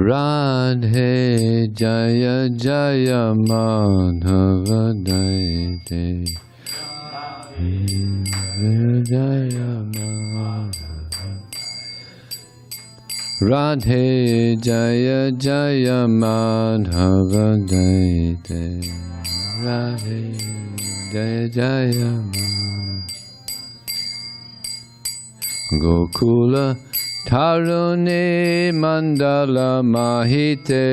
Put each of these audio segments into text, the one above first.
Radhe Jaya Jaya mādhava-dayite Jaya Madhava Radhe Jaya Jaya mādhava-dayite Radhe Jaya Jaya Madhava Gokula-tarun mandala-mahite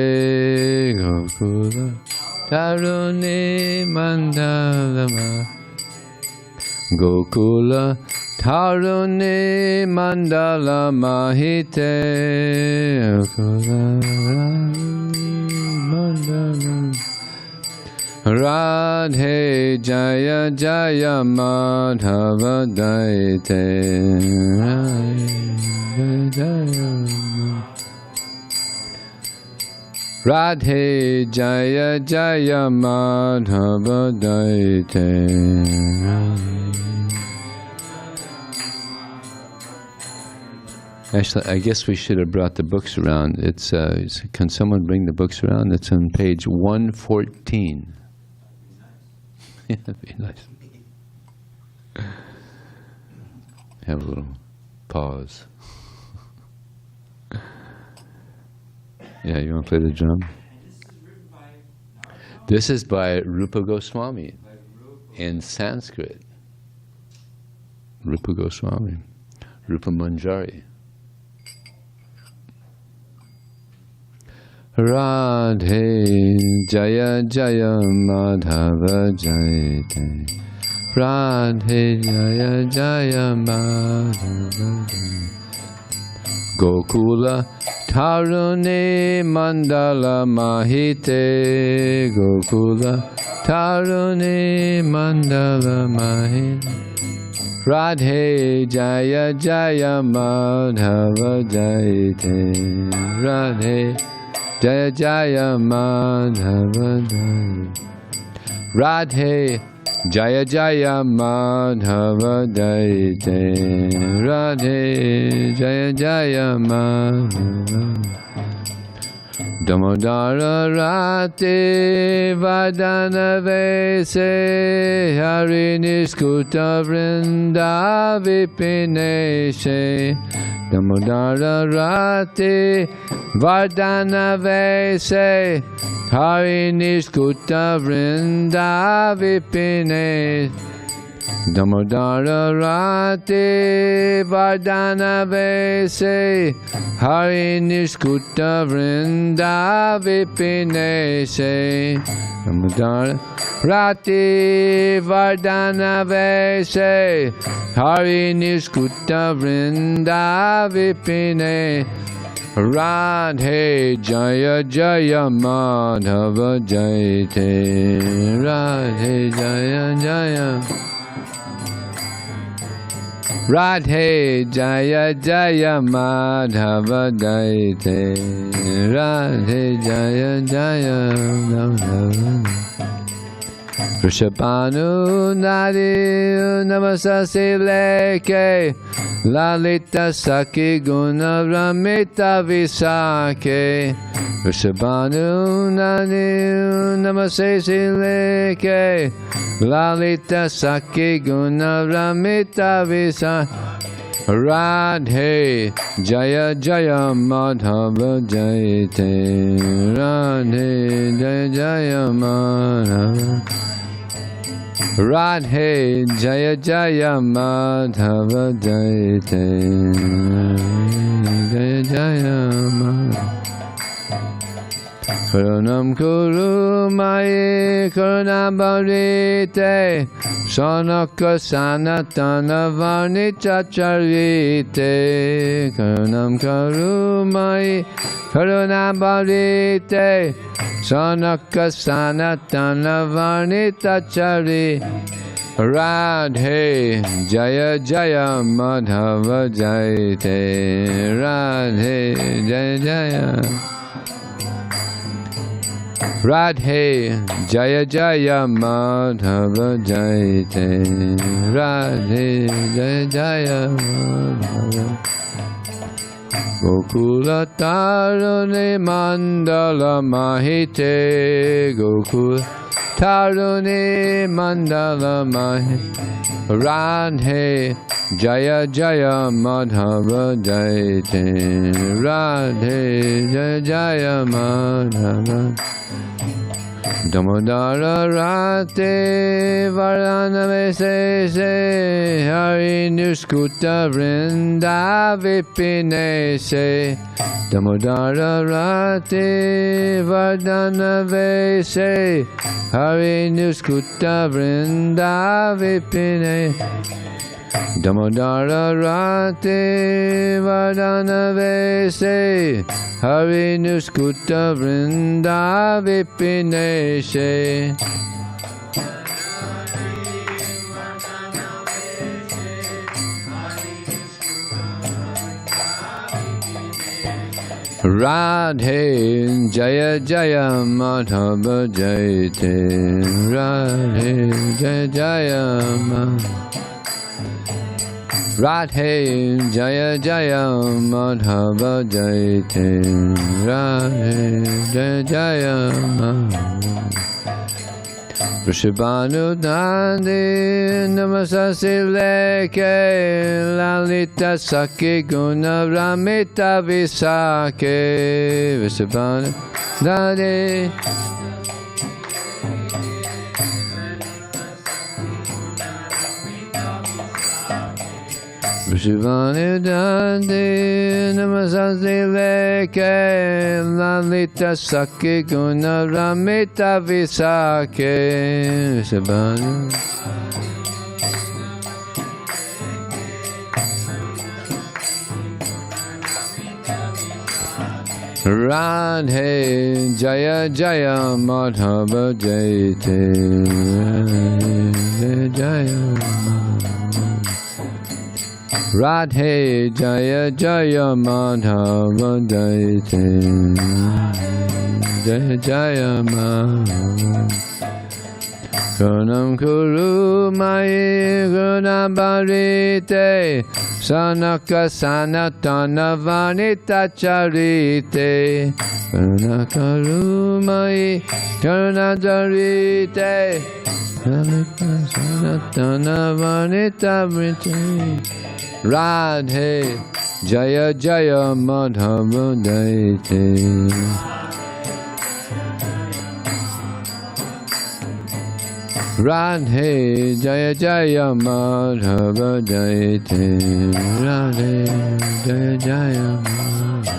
Gokula-tarun mandala-mahite Gokula-tarun mandala-mahite Radhe Jaya Jaya mādhava-dayite Radhe Jaya Jaya mādhava-dayite Actually, I guess we should have brought the books around. Can someone bring the books around? It's on page 114. That'd be nice. Have a little pause. Yeah, you want to play the drum? This is by Rupa Goswami in Sanskrit. Rupa Goswami, Rupa Manjari. Radhe Jaya Jaya mādhava-dayite Radhe Jaya Jaya mādhava-dayite Gokula-tarun mandala-mahite Gokula-tarun mandala-mahite Radhe Jaya Jaya mādhava-dayite Radhe Jaya Jaya mādhava-dayite Radhe Jaya Jaya mādhava-dayite Radhe Jaya Jaya mādhava dāmodara-rati-vardhana-veśe hari-nis Vrindavana-vipineśe dāmodara-rati-vardhana-veśe hari-nis Vrindavana-vipineśe dāmodara-rati-vardhana-veśe hari-nis Vrindavana-vipineśe dāmodara-rati-vardhana-veśe hari-nis Vrindavana-vipineśe Radhe Jaya Jaya mādhava-dayite Radhe Jaya Jaya Radhe Jaya Jaya mādhava-dayite Radhe Jaya Jaya Vrsabhanu ndā-vipineśe lalitā-sakhi guna-ā-ramita-viśākhe Vrsabhanu ndā-vipineśe lalitā-sakhi guna-ā-ramita-viśākhe Radhe Jaya Jaya mādhava-dayite Radhe Jaya Jaya Madhava Radhe Jaya Jaya mādhava-dayite Jaya Jaya Madhava Karunam kuru mayi karunam-ā-bharite sanaka-sanātana-varn ita-carite Karunam kuru mayi karunam-ā-bharite sanaka-sanātana-varn ita-carite Radhe Jaya Jaya mādhava-dayite Radhe Jaya Jaya Radhe Jaya Jaya mādhava-dayite Radhe Jaya Jaya Madhava gokula-tarun mandala-mahite, gokula-tarun mandala-mahite, Radhe, Jaya Jaya mādhava-dayite, Radhe, Jaya Jaya Madhava, dāmodara-rati-vardhana-veśe, hari-nis Vrindavana-vipineśe, dāmodara-rati-vardhana-veśe, hari-nis Vrindavana-vipineśe, dāmodara-rati-vardhana-veśe, hari-nis Vrindavana-vipineśe. Radhe, Jaya Jaya mādhava-dayite, Radhe, Jaya Jaya Radhe, Jaya Jaya mādhava-dayite, Radhe, Jaya Jaya Vrsabhanu nava-śaśi-lekhe, lalitā-sakhi a-ramita-viśākhe, Vrsabhanu Radhe. Vrsabhanu nava-śaśi-lekhe, lalitā-sakhi a-ramita-viśākhe, Vrsabhanu. Radhe, Jaya Jaya mādhava-dayite, Jaya Radhe, Jaya Jaya mādhava-dayite, Jaya Jaya Madhava. Karunam kuru mayi guna-bharite, sanaka-sanātana-varn ita-carite, karuna-karu mayi karuna-darite, lalitā-sanātana-varn ita-carite. Radhe, Jaya Jaya Madhava-dayite, Radhe, Jaya Jaya Madhava-dayite, Radhe, Jaya Jaya Madhava.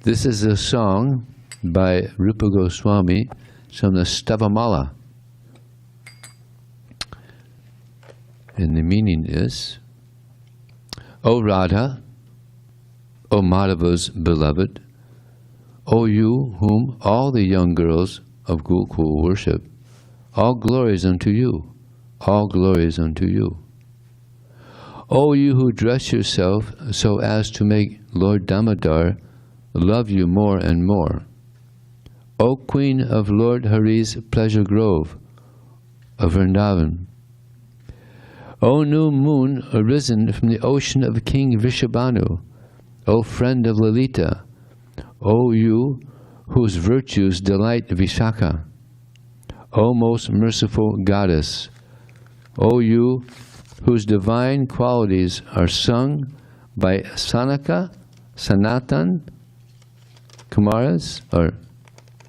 This is a song by Rupa Goswami from the Stavamala. And the meaning is, O Radha, O Madhava's beloved, O you whom all the young girls of Gokul worship, all glories unto you, all glories unto you. O you who dress yourself so as to make Lord Damodara love you more and more. O Queen of Lord Hari's pleasure grove of Vrindavana. O new moon arisen from the ocean of King Vrsabhanu, O friend of Lalita, O you whose virtues delight Vishaka, O most merciful goddess, O you whose divine qualities are sung by sanaka-sanātana-Kumaras, or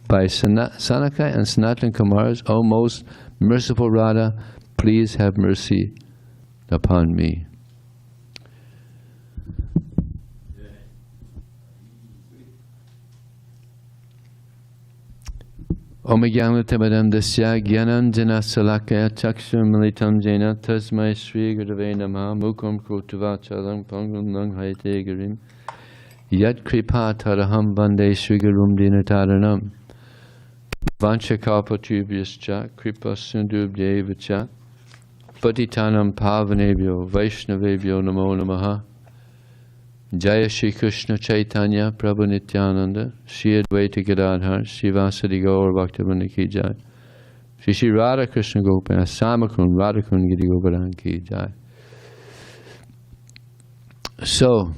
by Sanaka and Sanatana Kumaras, O most merciful Radha, please have mercy upon me. Om Jnana-timirandasya Dasya Jnananjana-salakaya Chakshur-militam Jena Tasmai Shri Gurave Namaha Mukam Kotuvāchalam Pangam Lang-haite Girim Yat Kripa Taraham Vande Shri Gurum Dinataranam Vanchakalpatubhyascha Kripa Sindhubhyevacha Patitanam Pavanebhyo Vaishnavebhyo Namo Namaha. Jaya Shri Krishna Chaitanya Prabhu Nityananda Shri Advaita Gadadhar Shri Vasadi Gaur Bhaktivinoda Ki Jai Shri Shri Radha Krishna Gopina Samakun Radhakun Giri Goparan Ki Jai. So,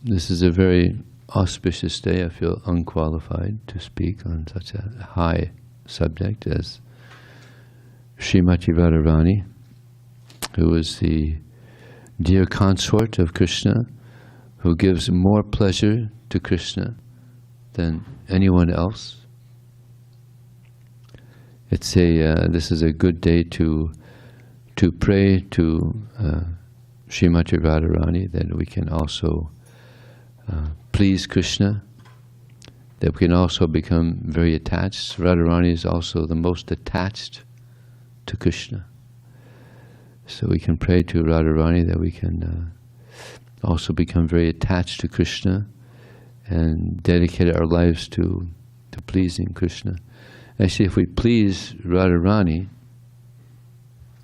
this is a very auspicious day. I feel unqualified to speak on such a high subject as Srimati Radharani, who is the dear consort of Krishna, who gives more pleasure to Krishna than anyone else. This is a good day to pray to Srimati Radharani, that we can also please Krishna, that we can also become very attached. Radharani is also the most attached to Krishna. So we can pray to Radharani that we can also become very attached to Krishna and dedicate our lives to pleasing Krishna. Actually, if we please Radharani,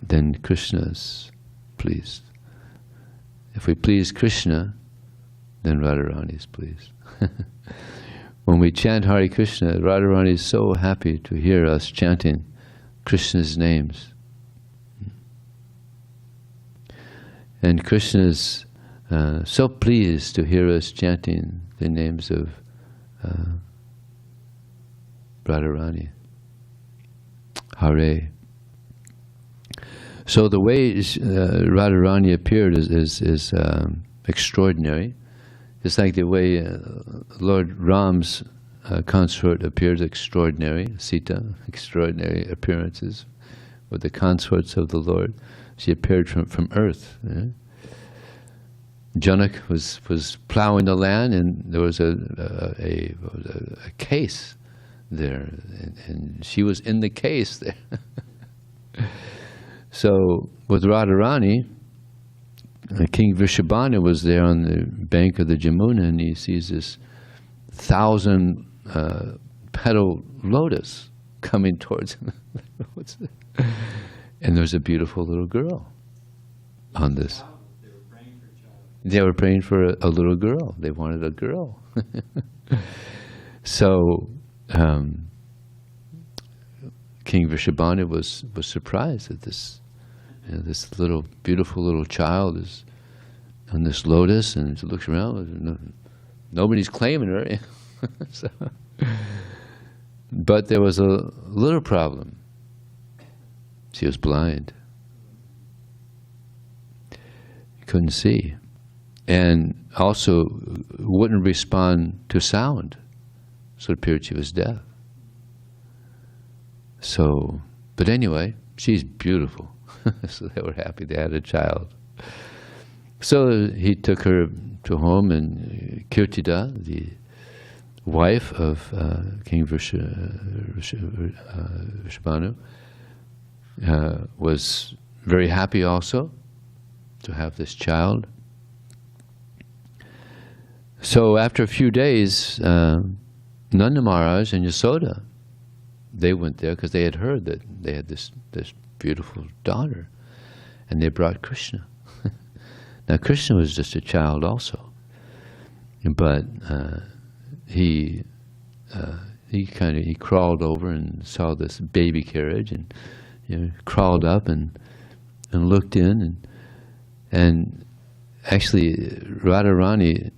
then Krishna is pleased. If we please Krishna, then Radharani is pleased. When we chant Hare Krishna, Radharani is so happy to hear us chanting Krishna's names. And Krishna is so pleased to hear us chanting the names of Radharani. Hare. So the way Radharani appeared is extraordinary. It's like the way Lord Ram's consort appears extraordinary. Sita, extraordinary appearances with the consorts of the Lord. She appeared from earth. Janak was plowing the land, and there was a case there, and she was in the case there. So with Radharani, King Vrsabhanu was there on the bank of the Jamuna, and he sees this 1,000-petal lotus coming towards him. And there's a beautiful little girl on this. They were praying for a little girl. They wanted a girl. So King Vrsabhanu was surprised that this little beautiful little child is on this lotus, and she looks around. Nobody's claiming her. So, but there was a little problem. She was blind. Couldn't see. And also wouldn't respond to sound. So it appeared she was deaf. So, but anyway, she's beautiful. So they were happy they had a child. So he took her to home, and Kirtida, the wife of King Vrsabhanu, was very happy also to have this child. So after a few days, Nanda Maharaj and Yasoda, they went there because they had heard that they had this beautiful daughter, and they brought Krishna. Now Krishna was just a child also, but he crawled over and saw this baby carriage, and crawled up and looked in, and actually Radharani,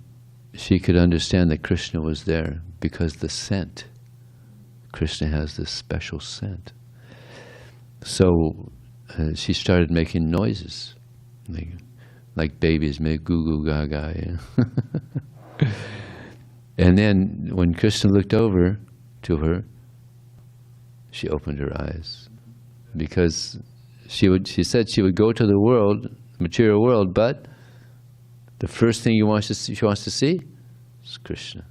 she could understand that Krishna was there because the scent. Krishna has this special scent. So she started making noises, like babies make goo goo gaga. And then when Krishna looked over to her, she opened her eyes, because she said she would go to the world, material world, but the first thing she wants to see is Krishna.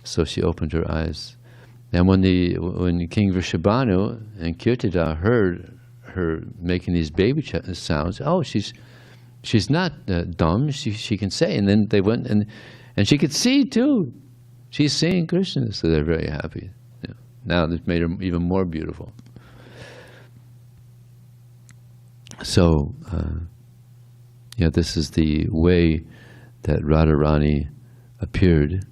So she opened her eyes. And when King Vrsabhanu and Kirtida heard her making these baby sounds, oh, she's not dumb. She can say. And then they went and she could see too. She's seeing Krishna, so they're very happy. Now they've made her even more beautiful. So, this is the way that Radharani appeared.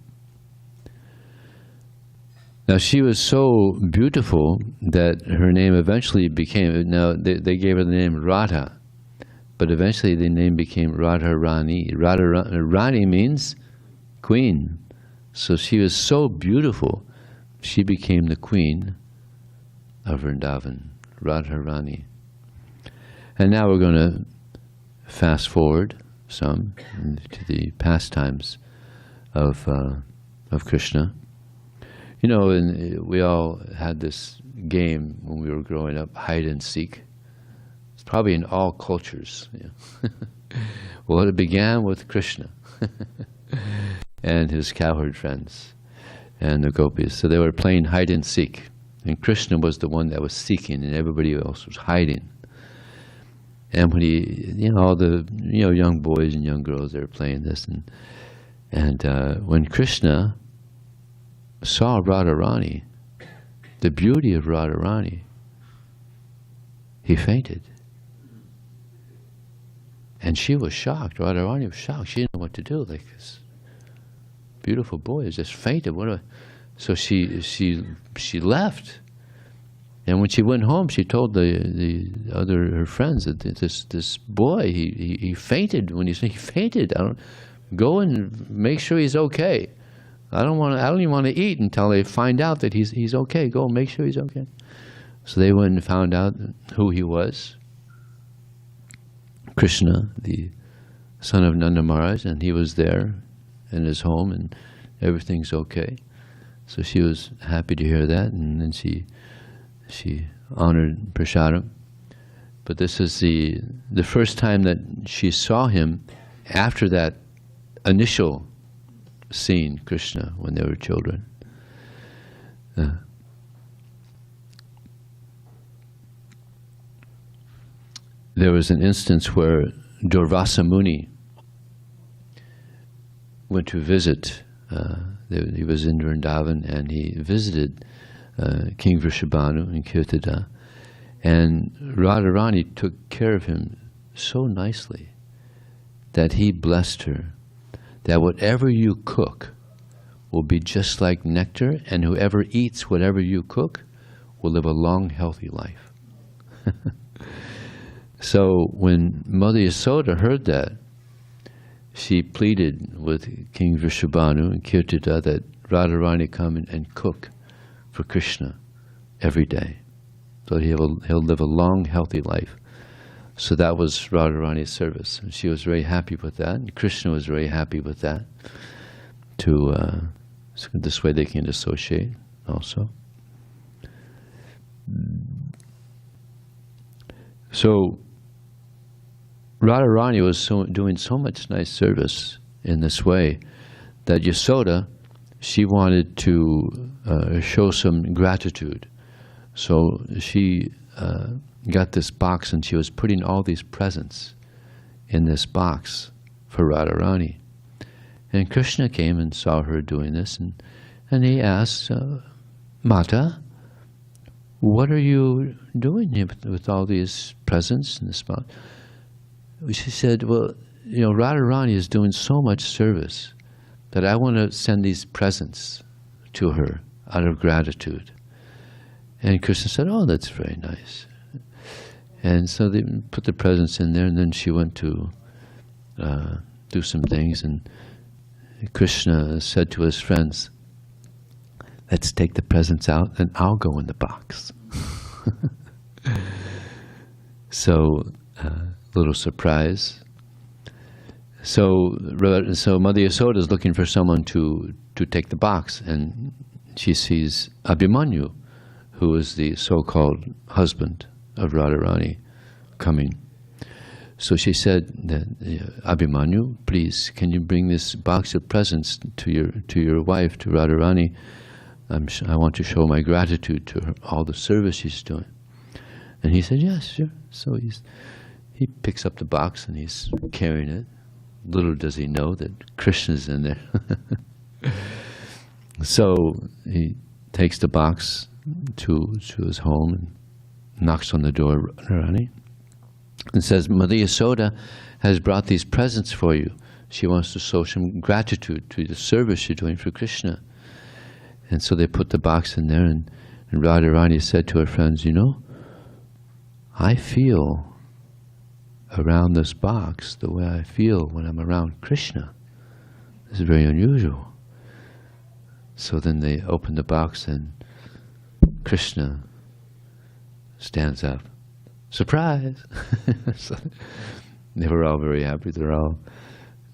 Now she was so beautiful that her name eventually became, now they gave her the name Radha, but eventually the name became Radharani. Radharani means queen. So she was so beautiful, she became the queen of Vrindavan, Radharani. And now we're going to fast forward some to the pastimes of Krishna. You know, and we all had this game when we were growing up, hide and seek. It's probably in all cultures. Yeah. Well, it began with Krishna and his cowherd friends and the gopis. So they were playing hide and seek, and Krishna was the one that was seeking, and everybody else was hiding. And when all the young boys and young girls, they were playing this, and when Krishna saw Radharani, the beauty of Radharani, he fainted. And she was shocked. Radharani was shocked. She didn't know what to do. Like, this beautiful boy has just fainted. So she left. And when she went home, she told her friends that this boy, he fainted. When he fainted, go and make sure he's okay. I don't even want to eat until they find out that he's okay. Go and make sure he's okay. So they went and found out who he was. Krishna, the son of Nanda Maharaj, and he was there in his home, and everything's okay. So she was happy to hear that, and then she honored Prasadam. But this is the first time that she saw him after that initial scene, Krishna, when they were children. There was an instance where Durvasa Muni went to visit. He was in Vrindavan, and he visited King Vrsabhanu in Kirtada. And Radharani took care of him so nicely that he blessed her, that whatever you cook will be just like nectar, and whoever eats whatever you cook will live a long, healthy life. So when Mother Yasoda heard that, she pleaded with King Vrsabhanu in Kirtada that Radharani come and cook for Krishna every day, so he'll live a long, healthy life. So that was Radharani's service. And she was very happy with that, and Krishna was very happy with that. So this way they can associate also. So Radharani was doing so much nice service in this way that Yasoda, she wanted to show some gratitude. So she got this box, and she was putting all these presents in this box for Radharani. And Krishna came and saw her doing this, and he asked, Mata, what are you doing here with all these presents in this box? She said, well, Radharani is doing so much service that I want to send these presents to her out of gratitude. And Krishna said, oh, that's very nice. And so they put the presents in there, and then she went to do some things, and Krishna said to his friends, let's take the presents out, and I'll go in the box. So, little surprise. So Mother Yasoda is looking for someone to take the box, and she sees Abhimanyu, who is the so-called husband of Radharani, coming. So she said that, Abhimanyu, please, can you bring this box of presents to your wife, to Radharani? I want to show my gratitude to her, all the service she's doing. And he said, yes, sure. So he picks up the box and he's carrying it. Little does he know that Krishna's in there. So he takes the box to his home and knocks on the door of Radharani and says, Mother Yasoda has brought these presents for you. She wants to show some gratitude to the service you're doing for Krishna. And so they put the box in there, and Radharani said to her friends, I feel around this box the way I feel when I'm around Krishna. This is very unusual. So then they open the box and Krishna stands up. Surprise! So they were all very happy.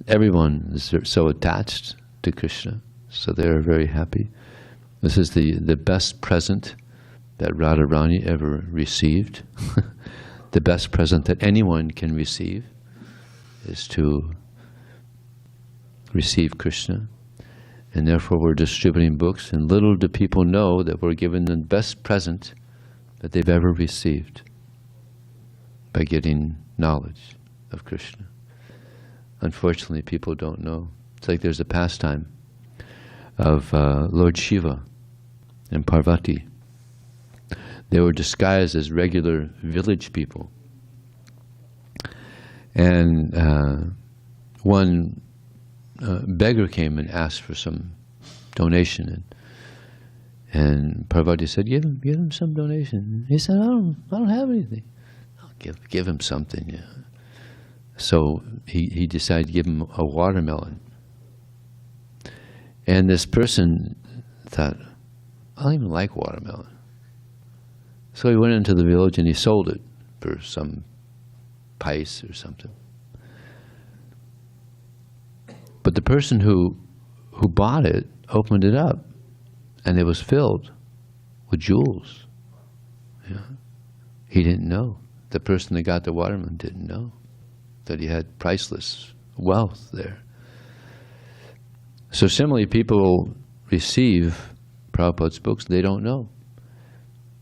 Everyone is so attached to Krishna, so they are very happy. This is the best present that Radharani ever received. The best present that anyone can receive is to receive Krishna. And therefore we're distributing books, and little do people know that we're giving the best present that they've ever received by getting knowledge of Krishna. Unfortunately, people don't know. It's like there's a pastime of Lord Shiva and Parvati. They were disguised as regular village people. And one beggar came and asked for some donation. And Parvati said, give him some donation. He said, I don't have anything. I'll give him something. Yeah. So he decided to give him a watermelon. And this person thought, I don't even like watermelon. So he went into the village and he sold it for some pice or something. But the person who bought it opened it up, and it was filled with jewels. Yeah. He didn't know. The person that got the watermelon didn't know that he had priceless wealth there. So similarly, people receive Prabhupada's books, they don't know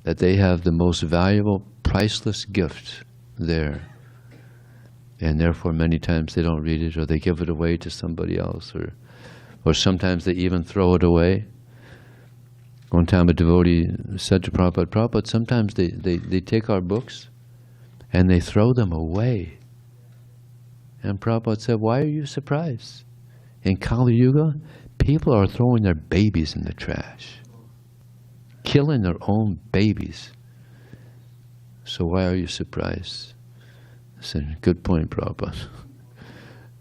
that they have the most valuable, priceless gift there. And therefore many times they don't read it, or they give it away to somebody else, or sometimes they even throw it away. One time a devotee said to Prabhupada, Prabhupada, sometimes they take our books and they throw them away. And Prabhupada said, why are you surprised? In Kali Yuga, people are throwing their babies in the trash, killing their own babies. So why are you surprised? I said, good point, Prabhupada.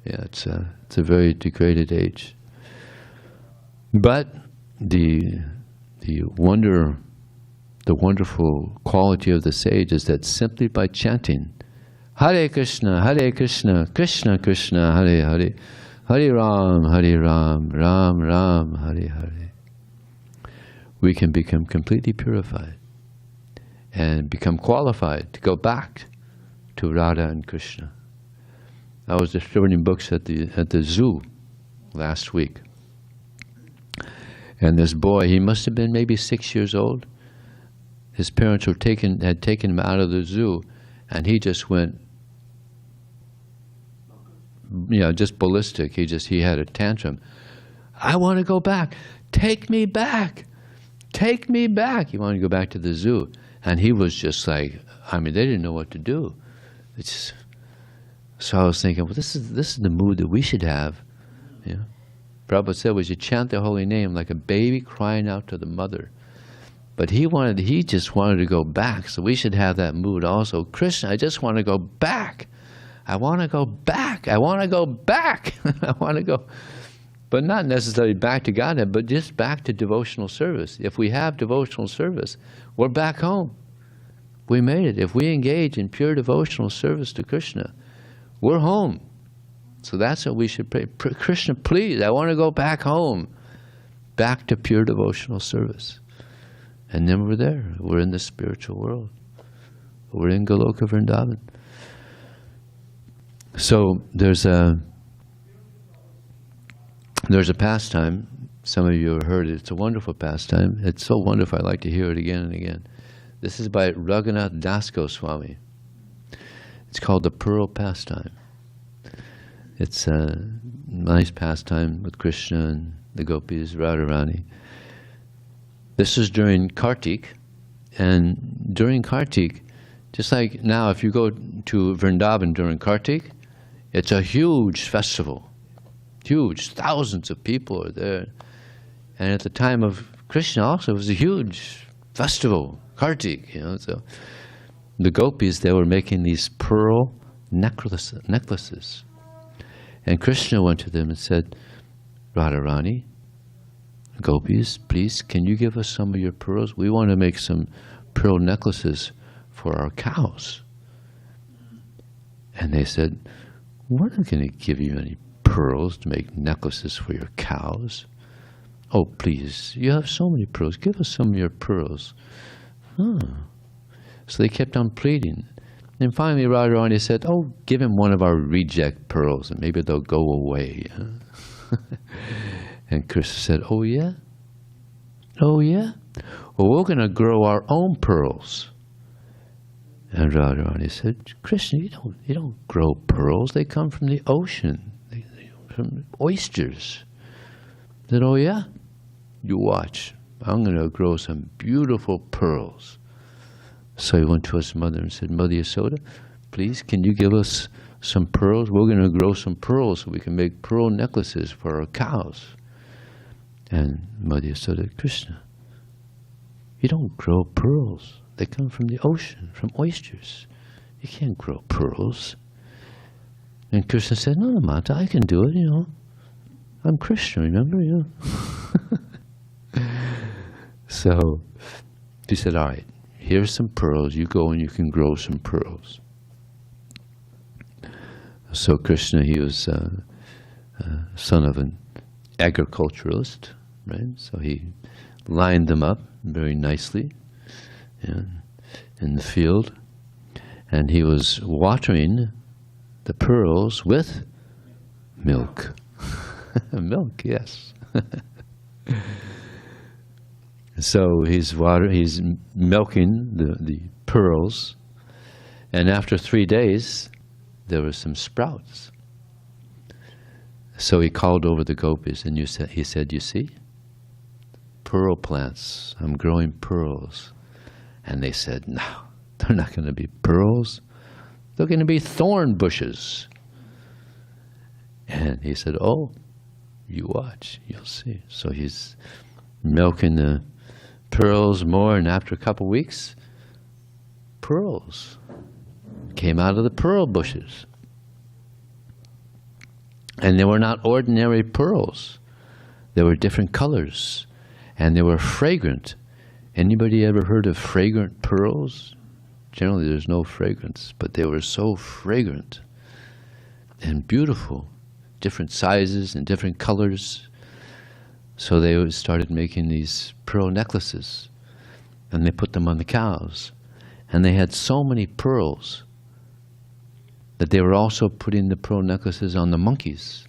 Yeah, it's a very degraded age. But the wonderful quality of the sage is that simply by chanting Hare Krishna, Krishna Krishna, Hare Hare, Hare Ram, Ram Ram, Hare Hare, we can become completely purified and become qualified to go back to Radha and Krishna. I was distributing books at the zoo last week. And this boy, he must have been maybe 6 years old. His parents had taken him out of the zoo, and he just went, just ballistic. He had a tantrum. I want to go back. Take me back. Take me back. He wanted to go back to the zoo. And he was just like, they didn't know what to do. So I was thinking, well, this is the mood that we should have. Yeah. Prabhupada said we should chant the holy name like a baby crying out to the mother. But he just wanted to go back, so we should have that mood also. Krishna, I just want to go back. I want to go back. I want to go back. I want to go. But not necessarily back to Godhead, but just back to devotional service. If we have devotional service, we're back home. We made it. If we engage in pure devotional service to Krishna, we're home. So that's what we should pray. Krishna, please, I want to go back home, back to pure devotional service. And then we're there. We're in the spiritual world. We're in Goloka Vrindavan. So there's a pastime. Some of you have heard it. It's a wonderful pastime. It's so wonderful, I like to hear it again and again. This is by Raghunath Das Goswami. It's called the Pearl Pastime. It's a nice pastime with Krishna and the gopis, Radharani. This is during Kartik, and during Kartik, just like now, if you go to Vrindavan during Kartik, it's a huge festival. Huge, thousands of people are there. And at the time of Krishna also, it was a huge festival, Kartik, So the gopis, they were making these pearl necklaces. And Krishna went to them and said, Radharani, gopis, please, can you give us some of your pearls? We want to make some pearl necklaces for our cows. And they said, we're not going to give you any pearls to make necklaces for your cows. Oh, please, you have so many pearls. Give us some of your pearls. So they kept on pleading. And finally Radharani said, oh, give him one of our reject pearls and maybe they'll go away. And Krishna said, oh yeah? Oh yeah? Well, we're going to grow our own pearls. And Radharani said, Krishna, you don't grow pearls. They come from the ocean, from oysters. He said, oh yeah? You watch. I'm going to grow some beautiful pearls. So he went to his mother and said, Mother Yasoda, please, can you give us some pearls? We're going to grow some pearls so we can make pearl necklaces for our cows. And Mother Yasoda, Krishna, you don't grow pearls. They come from the ocean, from oysters. You can't grow pearls. And Krishna said, no, Mata, I can do it, I'm Krishna, remember? So he said, all right, here's some pearls. You go and you can grow some pearls. So Krishna, he was son of an agriculturalist, right? So he lined them up very nicely in the field, and he was watering the pearls with milk. Milk, yes. So he's milking the pearls, and after 3 days, there were some sprouts. So he called over the gopis, and he said, you see, pearl plants, I'm growing pearls. And they said, no, they're not going to be pearls. They're going to be thorn bushes. And he said, oh, you watch, you'll see. So he's milking the pearls more, and after a couple weeks, pearls came out of the pearl bushes. And they were not ordinary pearls. They were different colors, and they were fragrant. Anybody ever heard of fragrant pearls? Generally there's no fragrance, but they were so fragrant and beautiful, different sizes and different colors. So they started making these pearl necklaces, and they put them on the cows. And they had so many pearls that they were also putting the pearl necklaces on the monkeys.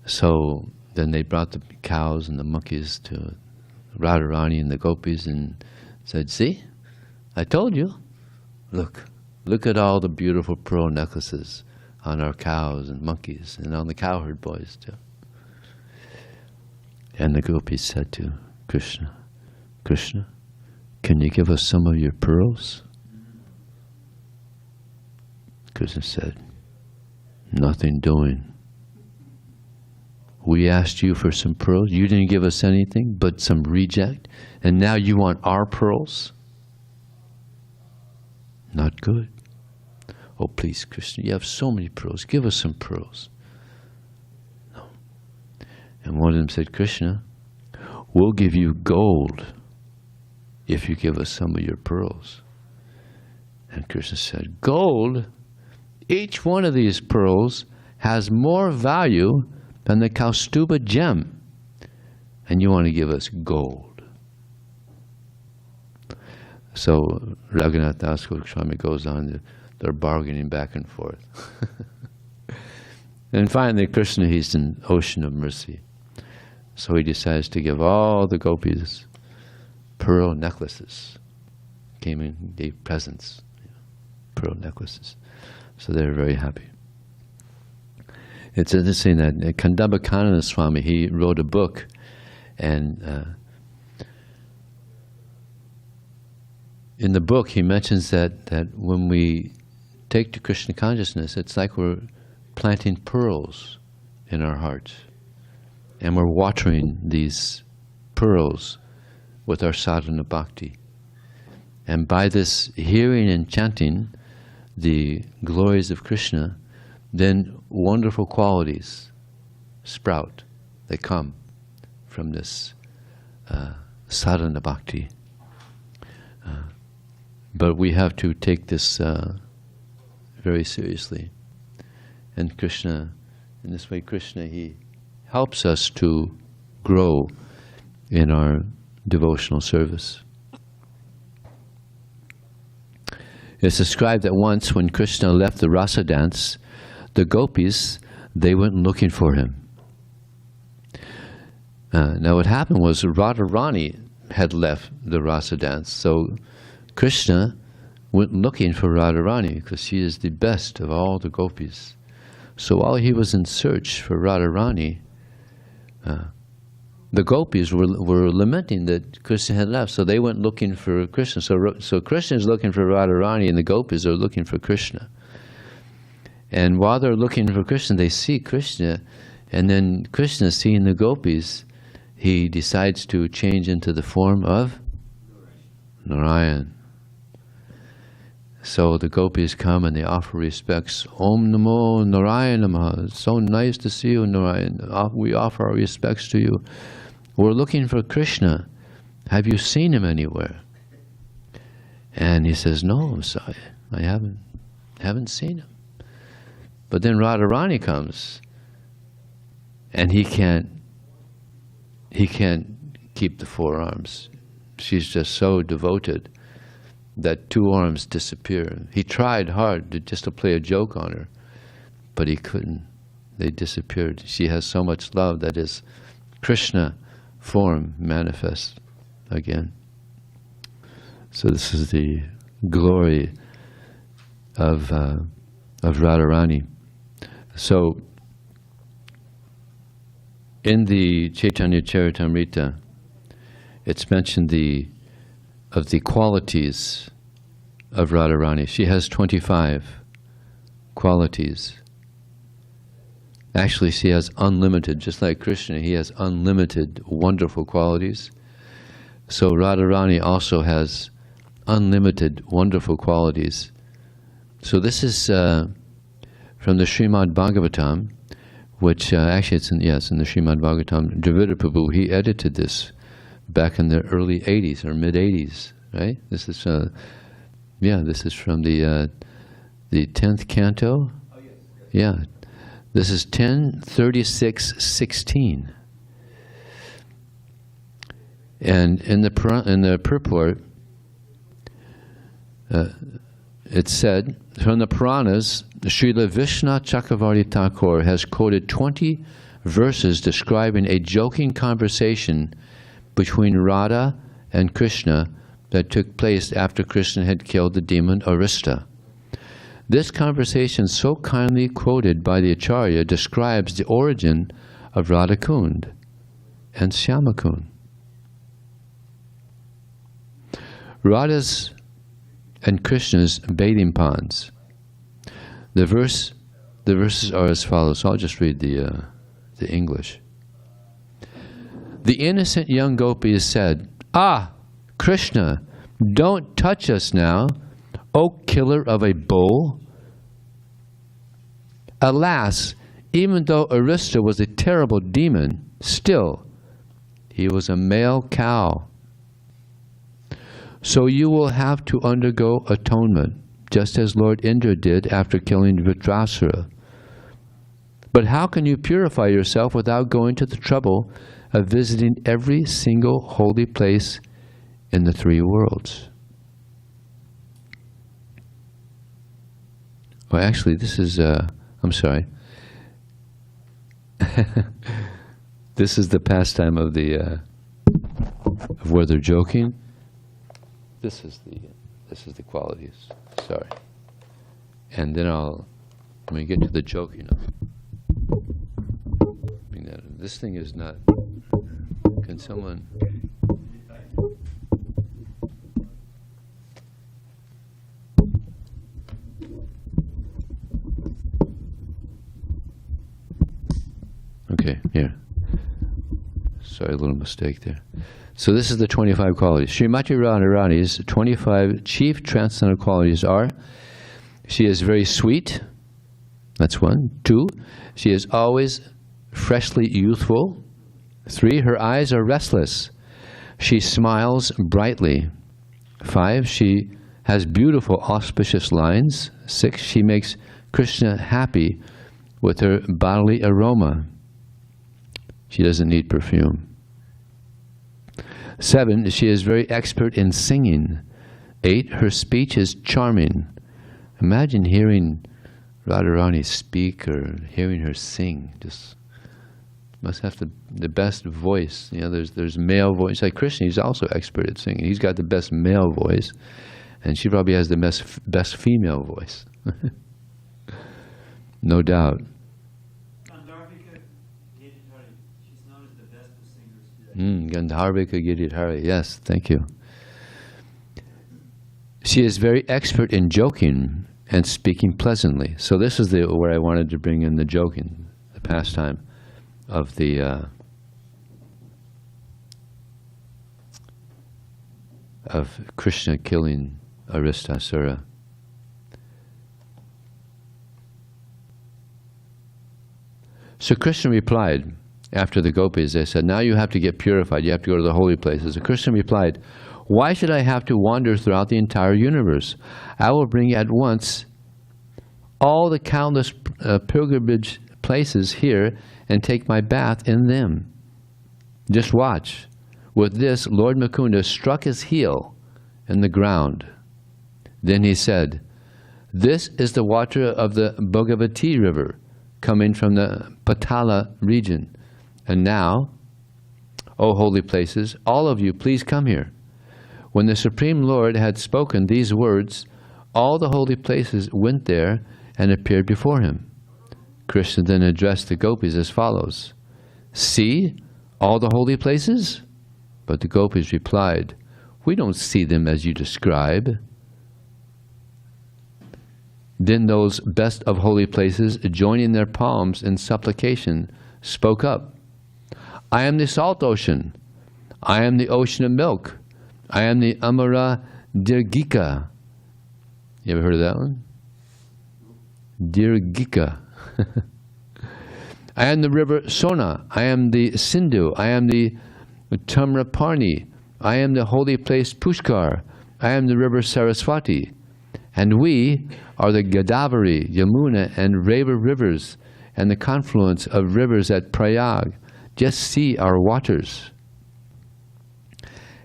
So then they brought the cows and the monkeys to Radharani and the gopis and said, see, I told you. Look at all the beautiful pearl necklaces on our cows and monkeys and on the cowherd boys too. And the gopis said to Krishna, Krishna, can you give us some of your pearls? Krishna said, nothing doing. We asked you for some pearls. You didn't give us anything but some reject. And now you want our pearls? Not good. Oh, please, Krishna, you have so many pearls. Give us some pearls. No. And one of them said, Krishna, we'll give you gold if you give us some of your pearls. And Krishna said, gold? Each one of these pearls has more value than the Kaustuba gem, and you want to give us gold. So Raghunath Das Goswami goes on, they're bargaining back and forth. And finally Krishna, he's an ocean of mercy. So he decides to give all the gopis pearl necklaces. Came in, gave presents, pearl necklaces. So they're very happy. It's interesting that Kandabhakanana Swami, he wrote a book, and in the book he mentions that when we take to Krishna consciousness, it's like we're planting pearls in our hearts, and we're watering these pearls with our sadhana bhakti. And by this hearing and chanting, the glories of Krishna, then wonderful qualities sprout. They come from this sadhana bhakti. But we have to take this very seriously. And Krishna, in this way, Krishna, he helps us to grow in our devotional service. It's described that once when Krishna left the rasa dance, the gopis, they went looking for him. Now what happened was Radharani had left the rasa dance, so Krishna went looking for Radharani because she is the best of all the gopis. So while he was in search for Radharani, the gopis were lamenting that Krishna had left, so they went looking for Krishna. So Krishna is looking for Radharani, and the gopis are looking for Krishna. And while they're looking for Krishna, they see Krishna, and then Krishna, seeing the gopis, he decides to change into the form of Narayan. So the gopis come and they offer respects. Om Namo Narayanamah. It's so nice to see you, Narayan. We offer our respects to you. We're looking for Krishna. Have you seen him anywhere? And he says, no, I'm sorry. I haven't seen him. But then Radharani comes, and he can't keep the four arms. She's just so devoted that two arms disappear. He tried hard just to play a joke on her, but he couldn't. They disappeared. She has so much love that his Krishna form manifests again. So this is the glory of Radharani. So in the Chaitanya Charitamrita, it's mentioned of the qualities of Radharani. She has 25 qualities. Actually, she has unlimited, just like Krishna, he has unlimited wonderful qualities. So Radharani also has unlimited wonderful qualities. So this is from the Srimad Bhagavatam, which actually it's in the Srimad Bhagavatam. Dravida Prabhu, he edited this back in the early 80s or mid 80s, right? This is this is from the 10th canto. Oh, yes. Yeah, this is 10:36:16, and in the purport, it said from the Puranas, Srila Vishnu Chakravarti Thakur has quoted 20 verses describing a joking conversation between Radha and Krishna that took place after Krishna had killed the demon Arista. This conversation, so kindly quoted by the Acharya, describes the origin of Radhakund and Shyamakund. Radha's and Krishna's bathing ponds. The verses are as follows. So I'll just read the English. The innocent young gopis said, "Ah, Krishna, don't touch us now, O killer of a bull." Alas, even though Arista was a terrible demon, still he was a male cow. So you will have to undergo atonement, just as Lord Indra did after killing Vritrasura. But how can you purify yourself without going to the trouble of visiting every single holy place in the three worlds? Well, actually, this is, I'm sorry. This is the pastime of of where they're joking. This is the qualities. Sorry. And then when we get to the joking, this thing is not. Can someone? Okay, here. Sorry, a little mistake there. So this is the 25 qualities. Srimati Radharani's 25 chief transcendental qualities are: She is very sweet. That's 1. 2, she is always freshly youthful. 3, her eyes are restless. She smiles brightly. 5, she has beautiful auspicious lines. 6, she makes Krishna happy with her bodily aroma. She doesn't need perfume. 7, she is very expert in singing. 8, her speech is charming. Imagine hearing Radharani speak or hearing her sing. Just must have the best voice. You know, there's male voice. Like Krishna, he's also expert at singing. He's got the best male voice, and she probably has the best female voice. No doubt. She's known as the best of singers today. Gandharvika Giridhari. Yes, thank you. She is very expert in joking and speaking pleasantly. So this is where I wanted to bring in the joking, the pastime of the of Krishna killing Aristasura. So Krishna replied, after the gopis, they said, now you have to get purified, you have to go to the holy places. And Krishna replied, why should I have to wander throughout the entire universe? I will bring at once all the countless pilgrimage places here and take my bath in them. Just watch. With this, Lord Mukunda struck his heel in the ground. Then he said, this is the water of the Bhagavati river, coming from the Patala region. And now, O holy places, all of you, please come here. When the Supreme Lord had spoken these words, all the holy places went there and appeared before him. Krishna then addressed the gopis as follows, see all the holy places? But the gopis replied, we don't see them as you describe. Then those best of holy places, joining their palms in supplication, spoke up. I am the salt ocean. I am the ocean of milk. I am the Amara-dirghika. You ever heard of that one? Dirghika. I am the river Sona. I am the Sindhu. I am the Tamraparni. I am the holy place Pushkar. I am the river Saraswati. And we are the Godavari, Yamuna, and Reva rivers, and the confluence of rivers at Prayag. Just see our waters.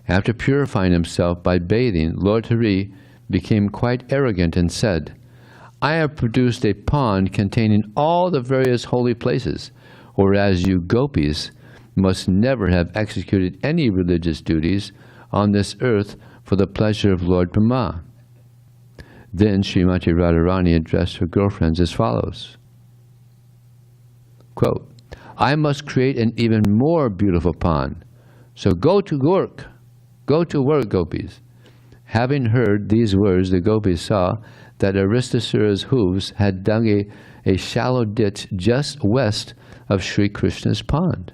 After purifying himself by bathing, Lord Hari became quite arrogant and said, I have produced a pond containing all the various holy places, whereas you gopis must never have executed any religious duties on this earth for the pleasure of Lord Brahma. Then Srimati Radharani addressed her girlfriends as follows, quote, I must create an even more beautiful pond, so go to work. Go to work, gopis. Having heard these words, the gopis saw that Aristasura's hooves had dug a shallow ditch just west of Sri Krishna's pond.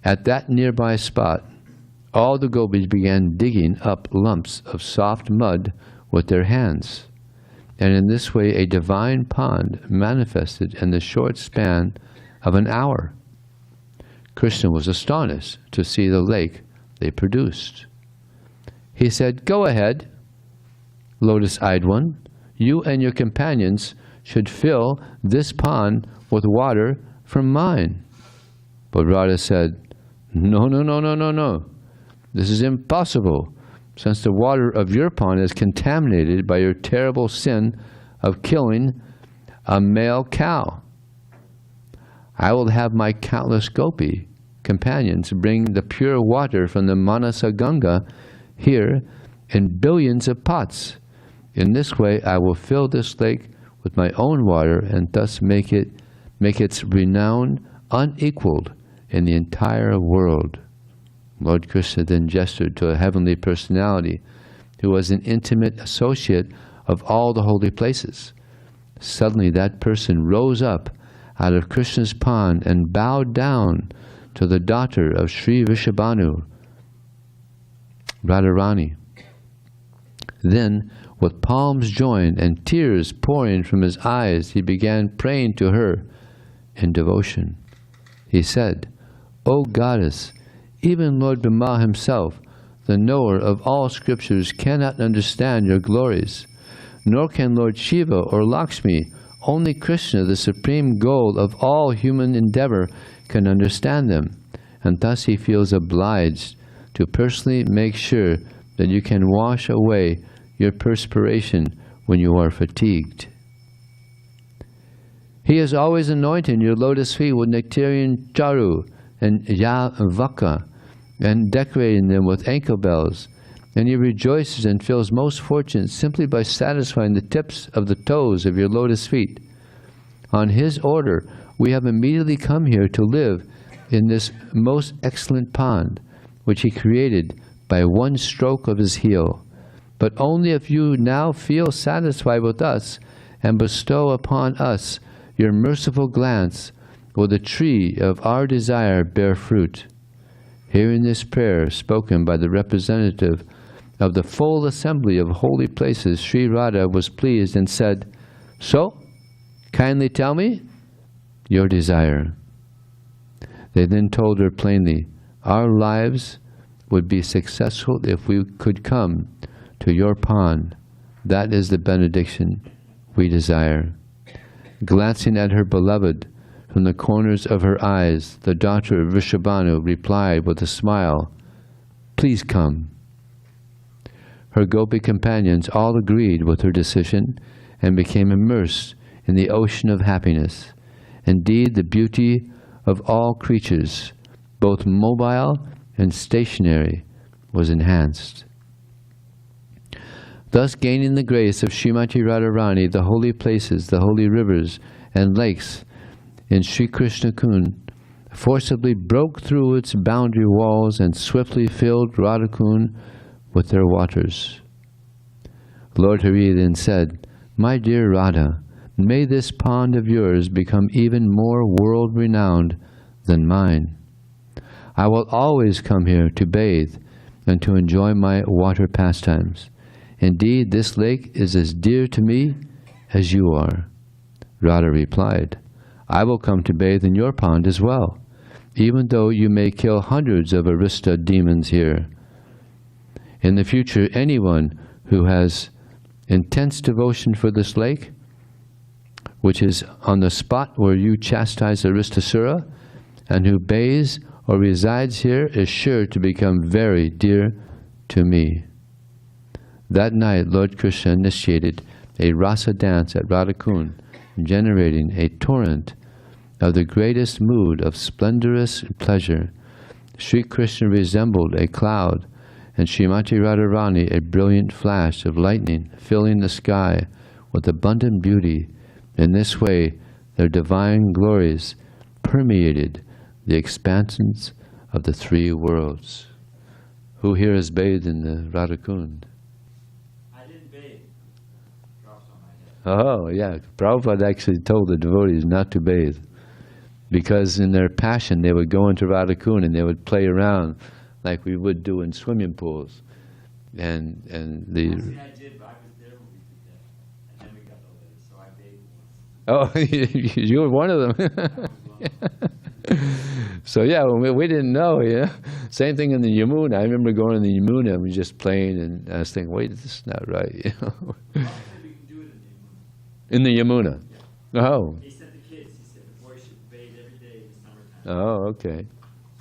At that nearby spot, all the gopis began digging up lumps of soft mud with their hands, and in this way a divine pond manifested in the short span of an hour. Krishna was astonished to see the lake they produced. He said, go ahead, lotus-eyed one, you and your companions should fill this pond with water from mine. But Radha said, no, no, no, no, no, no. This is impossible, since the water of your pond is contaminated by your terrible sin of killing a male cow. I will have my countless gopi companions bring the pure water from the Manasa Ganga here in billions of pots. In this way I will fill this lake with my own water and thus make its renown unequaled in the entire world. Lord Krishna then gestured to a heavenly personality who was an intimate associate of all the holy places. Suddenly that person rose up out of Krishna's pond and bowed down to the daughter of Sri Vrsabhanu, Radharani. Then, With palms joined and tears pouring from his eyes, he began praying to her in devotion. He said, "O Goddess, even Lord Brahma himself, the knower of all scriptures, cannot understand your glories, nor can Lord Shiva or Lakshmi. Only Krishna, the supreme goal of all human endeavor, can understand them, and thus he feels obliged to personally make sure that you can wash away your perspiration when you are fatigued. He is always anointing your lotus feet with nectarian charu and yavaka, and decorating them with ankle bells, and he rejoices and feels most fortunate simply by satisfying the tips of the toes of your lotus feet. On his order, we have immediately come here to live in this most excellent pond, which he created by one stroke of his heel. But only if you now feel satisfied with us and bestow upon us your merciful glance will the tree of our desire bear fruit." Hearing this prayer spoken by the representative of the full assembly of holy places, Sri Radha was pleased and said, "So, kindly tell me your desire." They then told her plainly, "Our lives would be successful if we could come to your pond. That is the benediction we desire." Glancing at her beloved from the corners of her eyes, the daughter of Vrsabhanu replied with a smile, "Please come." Her gopi companions all agreed with her decision and became immersed in the ocean of happiness. Indeed, the beauty of all creatures, both mobile and stationary, was enhanced. Thus, gaining the grace of Srimati Radharani, the holy places, the holy rivers and lakes in Sri Krishna Kund forcibly broke through its boundary walls and swiftly filled Radhakund with their waters. Lord Hari then said, "My dear Radha, may this pond of yours become even more world-renowned than mine. I will always come here to bathe and to enjoy my water pastimes. Indeed, this lake is as dear to me as you are." Radha replied, "I will come to bathe in your pond as well, even though you may kill hundreds of arista demons here. In the future, anyone who has intense devotion for this lake, which is on the spot where you chastise Aristasura, and who bathes or resides here, is sure to become very dear to me." That night, Lord Krishna initiated a rasa dance at Radhakund, generating a torrent of the greatest mood of splendorous pleasure. Sri Krishna resembled a cloud, and Srimati Radharani a brilliant flash of lightning, filling the sky with abundant beauty. In this way, their divine glories permeated the expanses of the three worlds. Who here has bathed in the Radhakund? I didn't bathe. Drops on my head. Oh, yeah. Prabhupada actually told the devotees not to bathe, because in their passion they would go into Radhakund and they would play around like we would do in swimming pools. And the... Actually, I did, but I was there when we did that. And then we got the letter, so I bathed once. Oh, you were one of them. So yeah, we didn't know, yeah. Same thing in the Yamuna. I remember going in the Yamuna and we just playing, and I was thinking, wait, this is not right, you know. We can do it in the Yamuna. In the Yamuna? Yeah. Oh. He said the kids, he said the boys should bathe every day in the summertime. Oh, okay.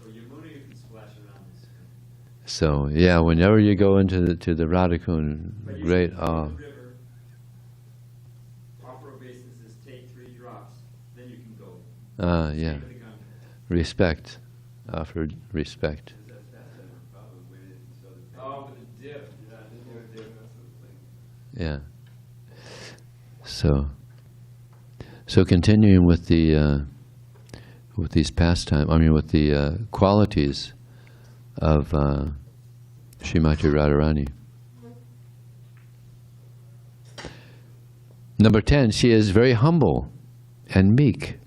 So Yamuna, you can splash around this. So yeah, whenever you go into the Radhakund, great awe. The river, proper obeisance is take 3 drops, then you can go. Yeah. Same with the gun. Respect. Offered respect. Oh, with the dip. Yeah, I didn't do a dip. That's the thing. Yeah. So continuing with the with these pastimes, I mean with the qualities of Srimati Radharani. Number 10, she is very humble and meek.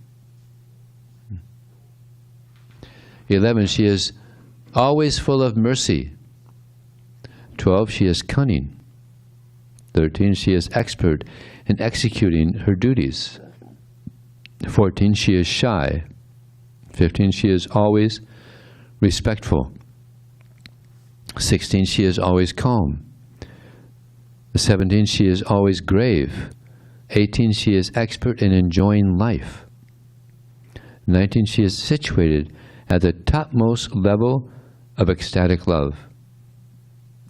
11, she is always full of mercy. 12, she is cunning. 13, she is expert in executing her duties. 14, she is shy. 15, she is always respectful. 16, she is always calm. 17, she is always grave. 18, she is expert in enjoying life. 19, she is situated at the topmost level of ecstatic love.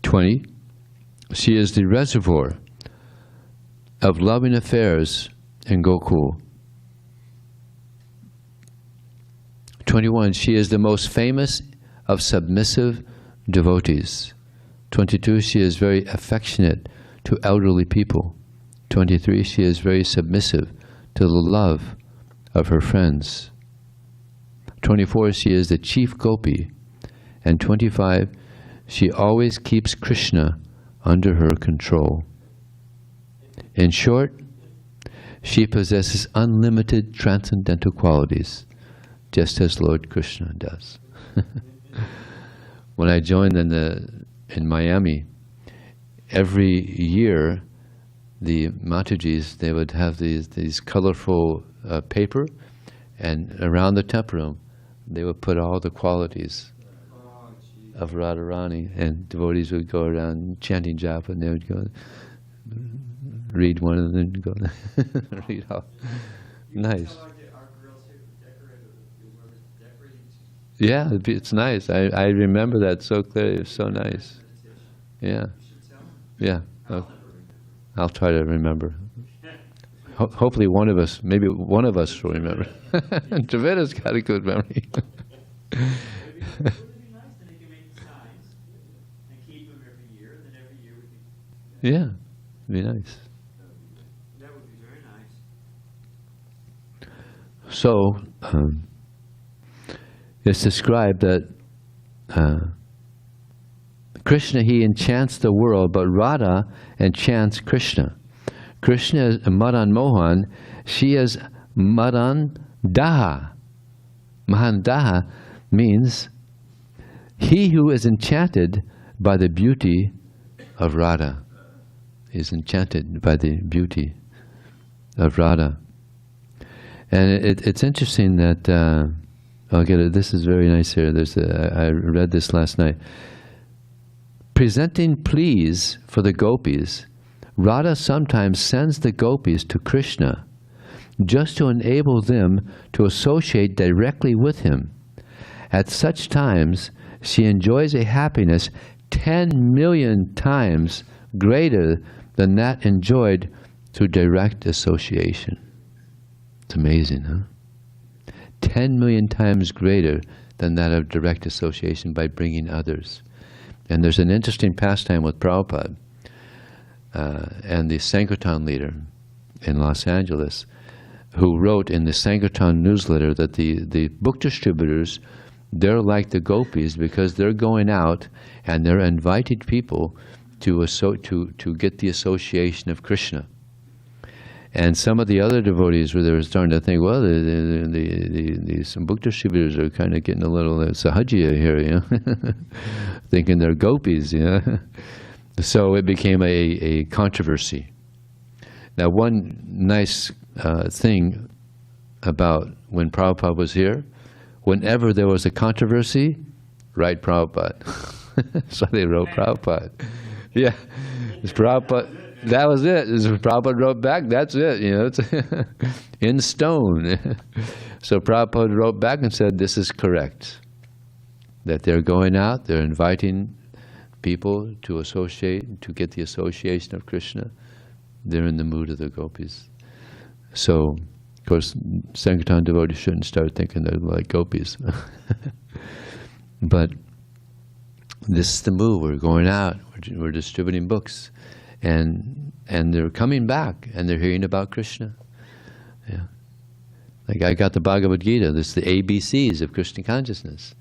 20, she is the reservoir of loving affairs in Gokul. 21, she is the most famous of submissive devotees. 22, she is very affectionate to elderly people. 23, she is very submissive to the love of her friends. 24, she is the chief gopi. And 25, she always keeps Krishna under her control. In short, she possesses unlimited transcendental qualities, just as Lord Krishna does. When I joined in Miami, every year the Matajis, they would have these colorful paper, and around the temple room they would put all the qualities of Radharani, and devotees would go around chanting japa, and they would go read one of them and go read all. Nice. Yeah, it's nice. I remember that so clearly. It was so nice. Yeah. Yeah. I'll try to remember. Hopefully one of us, maybe one of us will remember. Javita's got a good memory. Yeah, it'd be nice. That would be very nice. So, it's described that Krishna, he enchants the world, but Radha enchants Krishna. Krishna is Madan Mohan, she is Madan Daha. Mahan Daha means he who is enchanted by the beauty of Radha. Is enchanted by the beauty of Radha. And it's interesting that, I'll get it, this is very nice here. I read this last night. Presenting pleas for the gopis, Radha sometimes sends the gopis to Krishna just to enable them to associate directly with him. At such times, she enjoys a happiness 10 million times greater than that enjoyed through direct association. It's amazing, huh? 10 million times greater than that of direct association by bringing others. And there's an interesting pastime with Prabhupada and the Sankirtan leader in Los Angeles, who wrote in the Sankirtan newsletter that the book distributors, they're like the gopis because they're going out and they're inviting people to get the association of Krishna. And some of the other devotees were starting to think, well, some book distributors are kind of getting a little sahajya here, you know, thinking they're gopis, you know. So it became a controversy. Now, one nice thing about when Prabhupada was here, whenever there was a controversy, write Prabhupada. So they wrote Prabhupada. Yeah, it's Prabhupada. That was it. As Prabhupada wrote back, that's it. You know, it's in stone. So Prabhupada wrote back and said, "This is correct. That they're going out, they're inviting people to associate, to get the association of Krishna. They're in the mood of the gopis." So, of course, Sankirtan devotees shouldn't start thinking they're like gopis. But this is the move. We're going out. We're distributing books. And they're coming back and they're hearing about Krishna. Yeah. Like I got the Bhagavad Gita, this is the ABCs of Krishna consciousness.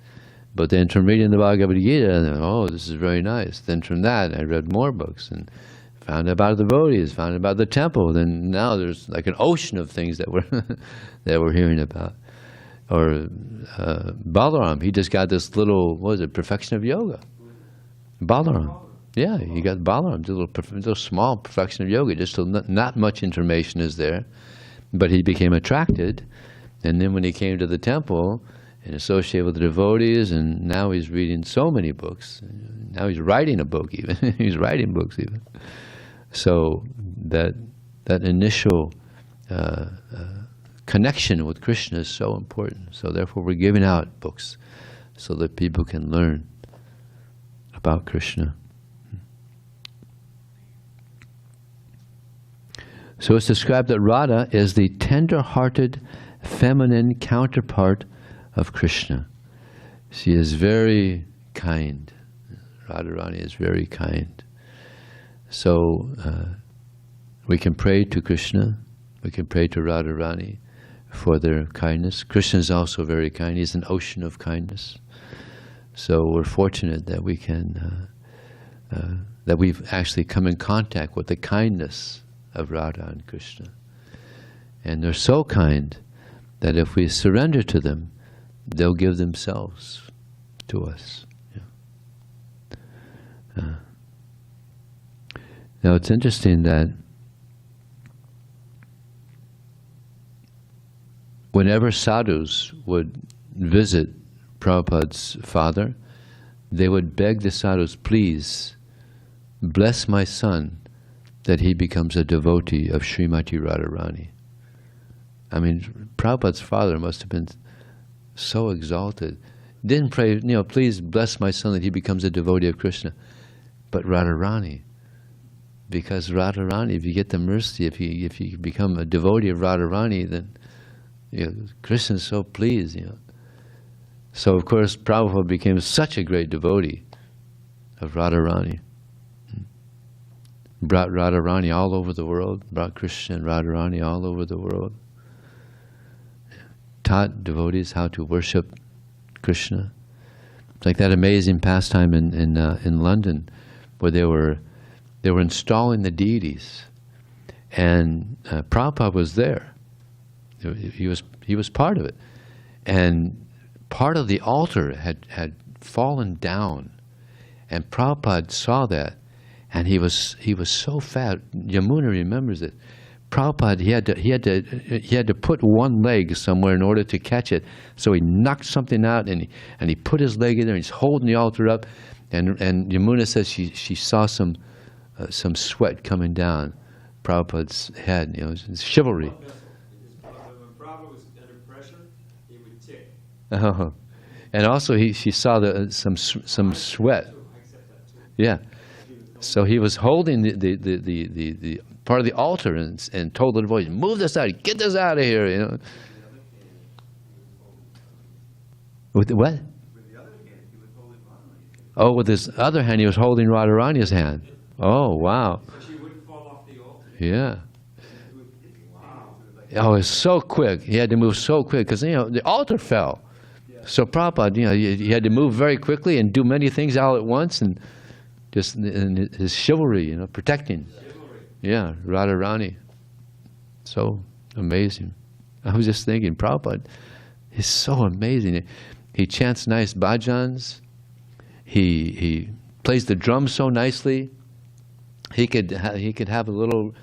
But then from reading the Bhagavad Gita, oh, this is very nice. Then from that I read more books and found out about the devotees, found out about the temple. Then now there's like an ocean of things that we're hearing about. Or Balaram, he just got this little, what was it, perfection of yoga. Balaram. Yeah, you got Balaram, a little small perfection of yoga, just not much information is there. But he became attracted, and then when he came to the temple and associated with the devotees, and now he's reading so many books. Now he's writing a book even. He's writing books even. So that initial connection with Krishna is so important. So therefore we're giving out books so that people can learn about Krishna. So it's described that Radha is the tender-hearted feminine counterpart of Krishna. She is very kind. Radharani is very kind. So we can pray to Krishna, we can pray to Radharani for their kindness. Krishna is also very kind. He's an ocean of kindness. So we're fortunate that we can, that we've actually come in contact with the kindness of Radha and Krishna. And they're so kind that if we surrender to them, they'll give themselves to us. Yeah. Now it's interesting that whenever sadhus would visit Prabhupada's father, they would beg the sadhus, please bless my son that he becomes a devotee of Srimati Radharani. I mean, Prabhupada's father must have been so exalted. Didn't pray, please bless my son that he becomes a devotee of Krishna, but Radharani. Because Radharani, if you get the mercy, if you become a devotee of Radharani, then Krishna's so pleased. So of course Prabhupada became such a great devotee of Radharani. Brought Radharani all over the world, brought Krishna and Radharani all over the world. Taught devotees how to worship Krishna. It's like that amazing pastime in London, where they were installing the deities, and Prabhupada was there. He was part of it, and part of the altar had fallen down, and Prabhupada saw that, and he was so fat. Yamuna remembers it. Prabhupada, he had to put one leg somewhere in order to catch it. So he knocked something out, and he put his leg in there. And he's holding the altar up, and Yamuna says she saw some sweat coming down Prabhupada's head. It's chivalry. When Prabhupada was under pressure, he would tick. Oh, and also she saw some sweat. I accept that too. Yeah. So he was holding the part of the altar and told the devotees, move this out, get this out of here, With what? With the other hand, he was holding Radharani's hand. Oh, with his other hand, he was holding Radharani's hand. Oh, wow. So she wouldn't fall off the altar. Yeah. Wow. Oh, it's so quick. He had to move so quick because, the altar fell. Yeah. So Prabhupada, he had to move very quickly and do many things all at once, and just in his chivalry, protecting. Chivalry. Yeah, Radharani. So amazing. I was just thinking, Prabhupada is so amazing. He chants nice bhajans. He plays the drums so nicely. He could have a little,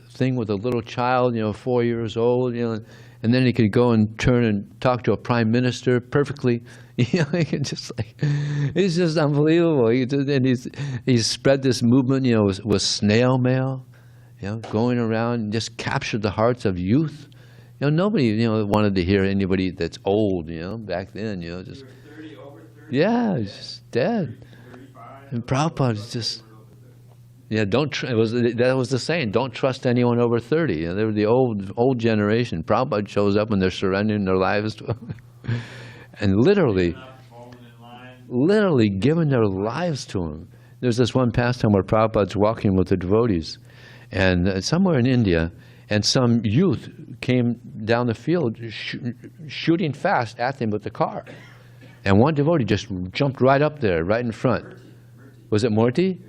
thing with a little child, 4 years old, and then he could go and turn and talk to a prime minister perfectly. He could just it's just unbelievable. He's spread this movement, with snail mail, going around and just captured the hearts of youth. Nobody, wanted to hear anybody that's old, back then, just. 30, over 30. Yeah, he's just dead. 35. And Prabhupada is just. Yeah, that was the saying. Don't trust anyone over 30. They were the old generation. Prabhupada shows up when they're surrendering their lives to him, and literally giving their lives to him. There's this one pastime where Prabhupada's walking with the devotees, and somewhere in India, and some youth came down the field shooting fast at them with the car, and one devotee just jumped right up there, right in front. Was it Murti?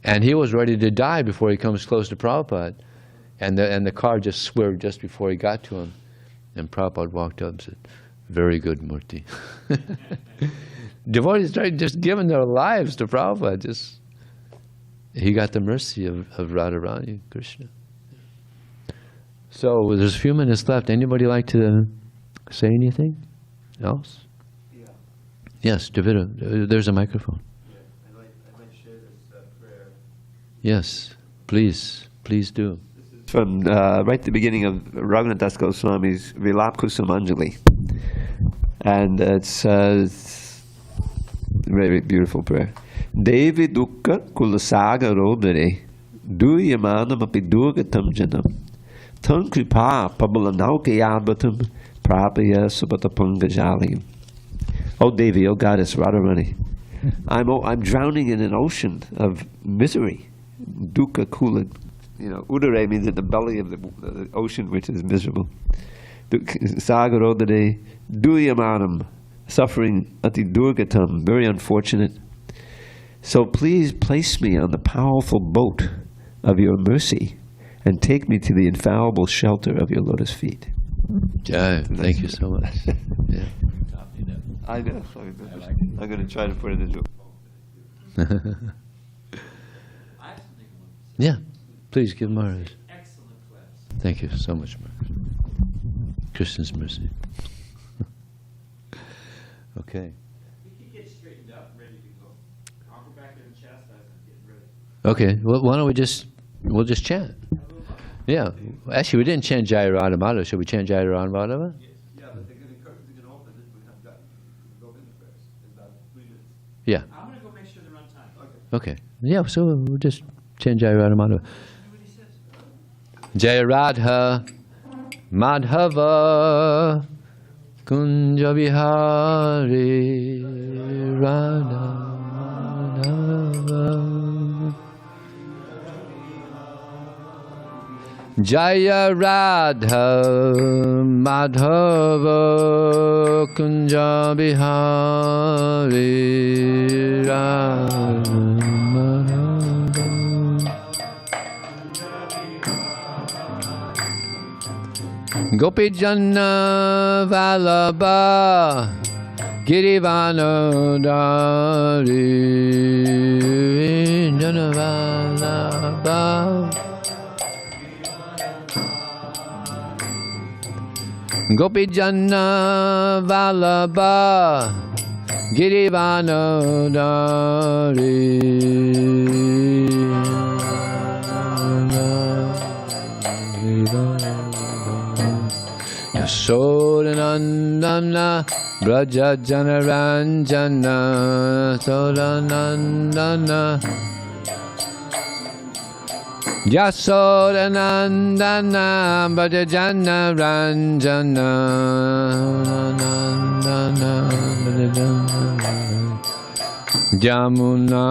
And he was ready to die before he comes close to Prabhupada. And the car just swerved just before he got to him. And Prabhupada walked up and said, very good, Murti. Devotees started just giving their lives to Prabhupada. Just he got the mercy of Radharani, Krishna. So there's a few minutes left. Anybody like to say anything else? Yeah. Yes, Davida, there's a microphone. Yeah. I'd like to share this prayer. Yes, please do. This is from right at the beginning of Raghunath Das Goswami's Vilap Kusumanjali. And it's a very beautiful prayer. Devi dukkha kulasaga rodare duyamanam api durgatam janam tan kripa pabalanauke yabatam prapaya subatapangajalim. Oh Devi, oh Goddess Radharani, I'm drowning in an ocean of misery. Dukkha kula, udare means in the belly of the ocean which is miserable. Saga rodare duyamanam, suffering ati durgatam, very unfortunate. So please place me on the powerful boat of your mercy and take me to the infallible shelter of your lotus feet. Jaya, thank you so much. Yeah. I know. I'm going to try to put it into. Yeah, please give Maharaj. Excellent class. Thank you so much, Maharaj. Krishna's mercy. Okay. We can get straightened up, ready to go. I'll go back there and chastise and get ready. Okay, well, why don't we'll just chant. Yeah, actually we didn't chant Jaya Radha Madhava. Should we chant Jaya Radha Madhava? Yes. Yeah, but they're going to open it. We have got to go in the prayers in about 3 minutes. Yeah. I'm going to go make sure they're on time. Okay. Yeah, so we'll just chant Jaya Radha Madhava. Jaya Radha Madhava Kunja Vihari Radha Madhava Jaya Radha Madhava Kunja Vihari Radha Madhava Gopi Janna Vallabha Girivana Dari Janna Vallabha Gopi Janna Vallabha Girivana Dari Yasodanandana Braja Janaranjana Sodanandana Yasodanandana Braja Janaranjana Jamuna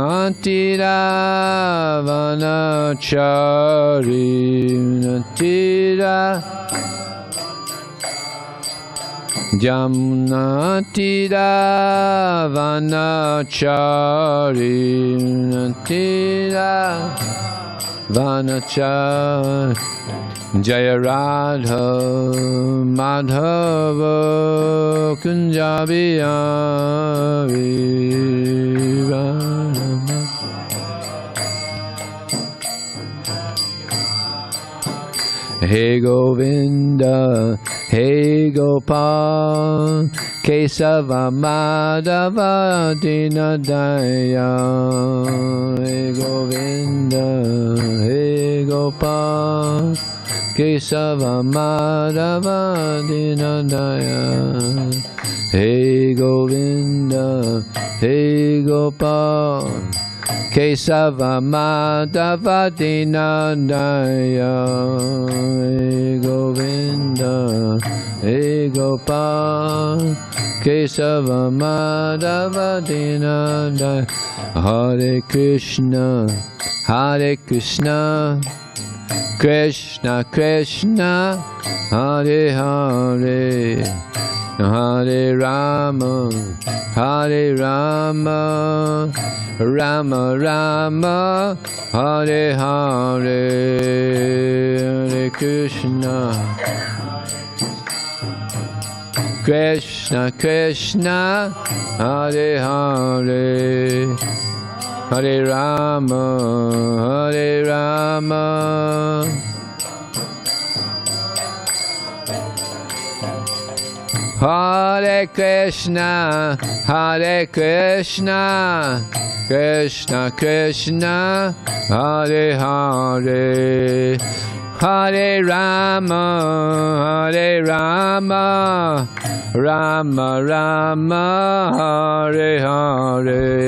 Vanachari Tira Jamuna Vanachari Vanachari Jaya Radha Madhava Kunjabiyari Radha Hey Govinda, Hey Gopal, Kesava Madhava-dayite. Hey Govinda, Hey Gopal, Kesava Madhava-dayite. Hey Govinda, Hey Gopal, Kesava Madhava-dayite. Hey Govinda, Hey Gopal, Kesava Madhava-dayite. Hare Krishna, Hare Krishna, Krishna Krishna, Hare Hare, Hare Rama, Hare Rama, Rama Rama, Hare Hare, Hare Krishna, Krishna Krishna, Hare Hare, Hare Rama, Hare Rama. Hare Krishna, Hare Krishna, Krishna Krishna, Hare Hare, Hare Rama, Hare Rama, Rama Rama, Hare Hare.